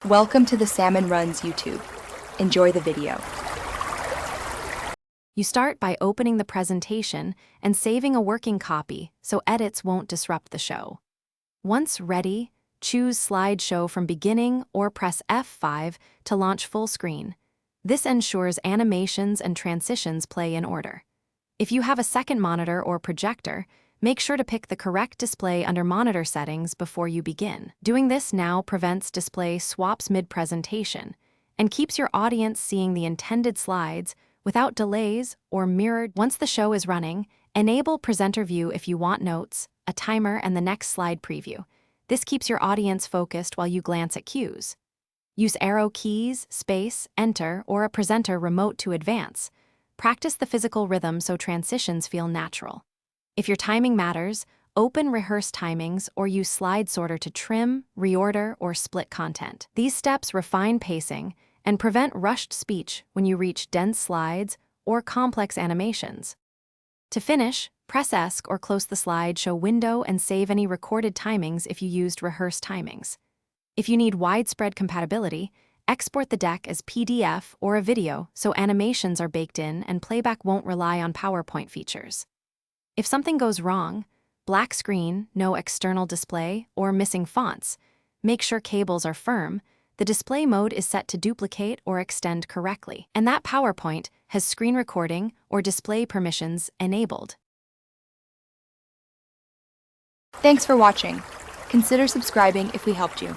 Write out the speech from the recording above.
Welcome to the Salmon Runs YouTube. Enjoy the video. You start by opening the presentation and saving a working copy so edits won't disrupt the show. Once ready, choose Slideshow from beginning or press F5 to launch full screen. This ensures animations and transitions play in order. If you have a second monitor or projector, make sure to pick the correct display under monitor settings before you begin. Doing this now prevents display swaps mid-presentation and keeps your audience seeing the intended slides without delays or mirrored. Once the show is running, enable presenter view if you want notes, a timer, and the next slide preview. This keeps your audience focused while you glance at cues. Use arrow keys, space, enter, or a presenter remote to advance. Practice the physical rhythm so transitions feel natural. If your timing matters, open rehearse timings or use slide sorter to trim, reorder, or split content. These steps refine pacing and prevent rushed speech when you reach dense slides or complex animations. To finish, press ESC or close the slideshow window and save any recorded timings if you used rehearse timings. If you need widespread compatibility, export the deck as PDF or a video so animations are baked in and playback won't rely on PowerPoint features. If something goes wrong, black screen, no external display, or missing fonts, make sure cables are firm, the display mode is set to duplicate or extend correctly, and that PowerPoint has screen recording or display permissions enabled. Thanks for watching. Consider subscribing if we helped you.